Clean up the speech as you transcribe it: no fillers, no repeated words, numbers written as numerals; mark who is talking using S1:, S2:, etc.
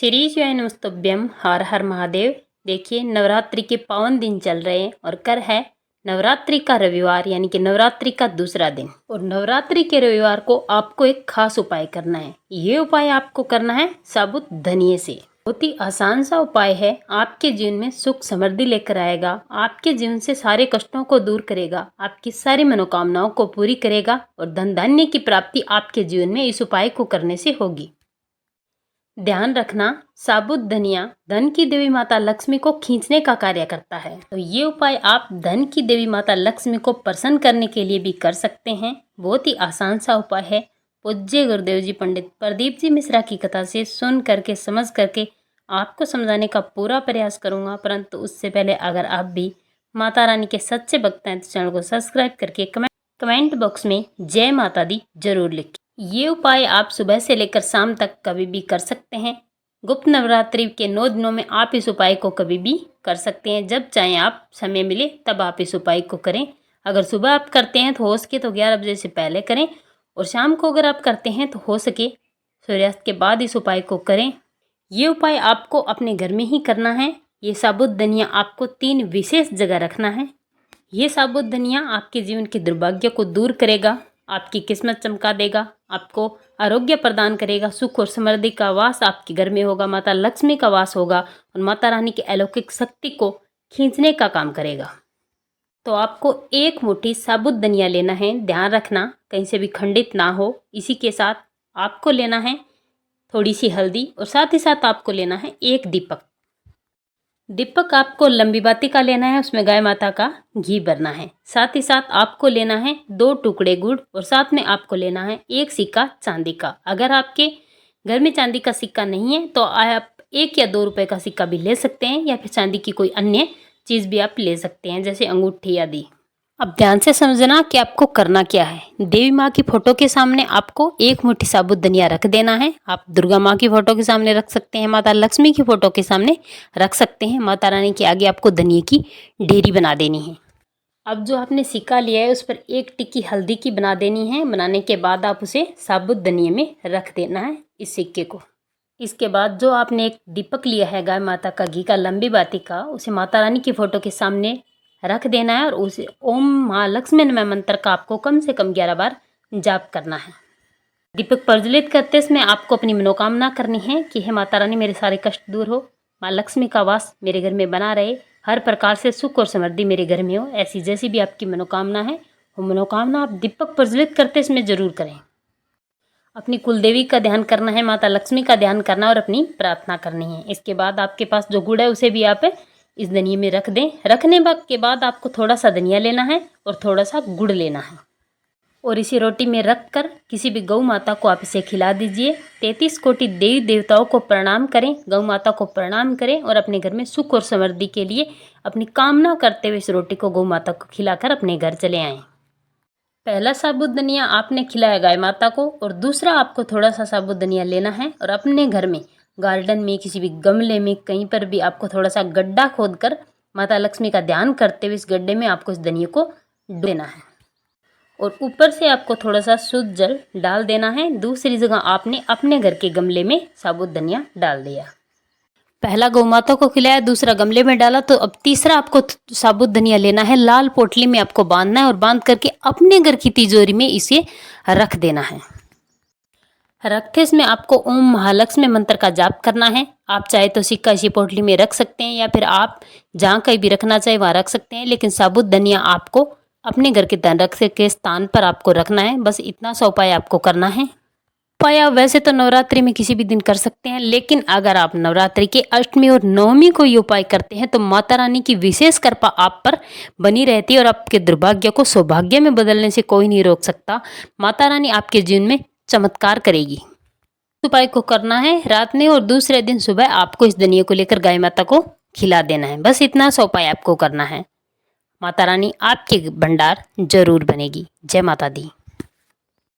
S1: श्री शिवाय नमस्तुभ्यम, हर हर महादेव। देखिए, नवरात्रि के पावन दिन चल रहे हैं और कल है नवरात्रि का रविवार, यानी कि नवरात्रि का दूसरा दिन। और नवरात्रि के रविवार को आपको एक खास उपाय करना है। ये उपाय आपको करना है साबुत धनिये से। बहुत ही आसान सा उपाय है, आपके जीवन में सुख समृद्धि लेकर आएगा, आपके जीवन से सारे कष्टों को दूर करेगा, आपकी सारी मनोकामनाओं को पूरी करेगा और धन धान्य की प्राप्ति आपके जीवन में इस उपाय को करने से होगी। ध्यान रखना, साबुत धनिया धन की देवी माता लक्ष्मी को खींचने का कार्य करता है। तो ये उपाय आप धन की देवी माता लक्ष्मी को प्रसन्न करने के लिए भी कर सकते हैं। बहुत ही आसान सा उपाय है। पूज्य गुरुदेव जी पंडित प्रदीप जी मिश्रा की कथा से सुन करके समझ करके आपको समझाने का पूरा प्रयास करूंगा। परंतु उससे पहले अगर आप भी माता रानी के सच्चे भक्त हैं तो चैनल को सब्सक्राइब करके कमेंट बॉक्स में जय माता दी जरूर लिखें। ये उपाय आप सुबह से लेकर शाम तक कभी भी कर सकते हैं। गुप्त नवरात्रि के 9 दिनों में आप इस उपाय को कभी भी कर सकते हैं। जब चाहें आप समय मिले तब आप इस उपाय को करें। अगर सुबह आप करते हैं तो हो सके तो 11 बजे से पहले करें, और शाम को अगर आप करते हैं तो हो सके सूर्यास्त के बाद इस उपाय को करें। ये उपाय आपको अपने घर में ही करना है। ये साबुत धनिया आपको 3 विशेष जगह रखना है। ये साबुत धनिया आपके जीवन के दुर्भाग्य को दूर करेगा, आपकी किस्मत चमका देगा, आपको आरोग्य प्रदान करेगा, सुख और समृद्धि का वास आपके घर में होगा, माता लक्ष्मी का वास होगा और माता रानी की अलौकिक शक्ति को खींचने का काम करेगा। तो आपको एक मुट्ठी साबुत धनिया लेना है। ध्यान रखना कहीं से भी खंडित ना हो। इसी के साथ आपको लेना है थोड़ी सी हल्दी और साथ ही साथ आपको लेना है एक दीपक। दीपक आपको लंबी बाती का लेना है, उसमें गाय माता का घी भरना है। साथ ही साथ आपको लेना है 2 टुकड़े गुड़ और साथ में आपको लेना है 1 सिक्का चांदी का। अगर आपके घर में चांदी का सिक्का नहीं है तो आप 1 या 2 रुपए का सिक्का भी ले सकते हैं, या फिर चांदी की कोई अन्य चीज़ भी आप ले सकते हैं, जैसे अंगूठी आदि। अब ध्यान से समझना कि आपको करना क्या है। देवी माँ की फोटो के सामने आपको एक मुट्ठी साबुत धनिया रख देना है। आप दुर्गा माँ की फोटो के सामने रख सकते हैं, माता लक्ष्मी की फोटो के सामने रख सकते हैं। माता रानी के आगे आपको धनिये की ढेरी बना देनी है। अब जो आपने सिक्का लिया है उस पर 1 टिक्की हल्दी की बना देनी है। बनाने के बाद आप उसे साबुत धनिये में रख देना है, इस सिक्के को। इसके बाद जो आपने एक दीपक लिया है गाय माता का घी का लंबी बाती का, उसे माता रानी की फोटो के सामने रख देना है और उसे ओम महालक्ष्मी नमः मंत्र का आपको कम से कम 11 बार जाप करना है। दीपक प्रज्वलित करते समय आपको अपनी मनोकामना करनी है कि हे माता रानी, मेरे सारे कष्ट दूर हो, माँ लक्ष्मी का वास मेरे घर में बना रहे, हर प्रकार से सुख और समृद्धि मेरे घर में हो। ऐसी जैसी भी आपकी मनोकामना है वो मनोकामना आप दीपक प्रज्वलित करते समय जरूर करें। अपनी कुलदेवी का ध्यान करना है, माता लक्ष्मी का ध्यान करना और अपनी प्रार्थना करनी है। इसके बाद आपके पास जो गुड़ है उसे भी आप इस धनिये में रख दें। रखने के बाद आपको थोड़ा सा धनिया लेना है और थोड़ा सा गुड़ लेना है और इसे रोटी में रख कर किसी भी गौ माता को आप इसे खिला दीजिए। 33 कोटि देवी देवताओं को प्रणाम करें, गौ माता को प्रणाम करें और अपने घर में सुख और समृद्धि के लिए अपनी कामना करते हुए इस रोटी को गौ माता को खिलाकर अपने घर चले आएँ। पहला साबुत धनिया आपने खिलाया गाय माता को और दूसरा आपको थोड़ा सा साबुत धनिया लेना है और अपने घर में गार्डन में किसी भी गमले में कहीं पर भी आपको थोड़ा सा गड्ढा खोदकर माता लक्ष्मी का ध्यान करते हुए इस गड्ढे में आपको इस धनिये को देना है और ऊपर से आपको थोड़ा सा शुद्ध जल डाल देना है। दूसरी जगह आपने अपने घर के गमले में साबुत धनिया डाल दिया। पहला गौ माता को खिलाया, दूसरा गमले में डाला, तो अब तीसरा आपको साबुत धनिया लेना है। लाल पोटली में आपको बांधना है और बांध करके अपने घर की तिजोरी में इसे रख देना है। रखते इसमें आपको ओम महालक्ष्मी मंत्र का जाप करना है। आप चाहे तो सिक्का इसी पोटली में रख सकते हैं या फिर आप जहाँ कहीं भी रखना चाहे वहाँ रख सकते हैं, लेकिन साबुत धनिया आपको अपने घर के धन रख के स्थान पर आपको रखना है। बस इतना सा उपाय आपको करना है। उपाय आप वैसे तो नवरात्रि में किसी भी दिन कर सकते हैं, लेकिन अगर आप नवरात्रि के अष्टमी और नवमी को ये उपाय करते हैं तो माता रानी की विशेष कृपा आप पर बनी रहती है और आपके दुर्भाग्य को सौभाग्य में बदलने से कोई नहीं रोक सकता। माता रानी आपके जीवन में चमत्कार करेगी। उपाय को करना है रात में और दूसरे दिन सुबह आपको इस धनिये को लेकर गाय माता को खिला देना है। बस इतना सा उपाय आपको करना है। माता रानी आपके भंडार जरूर बनेगी। जय माता दी।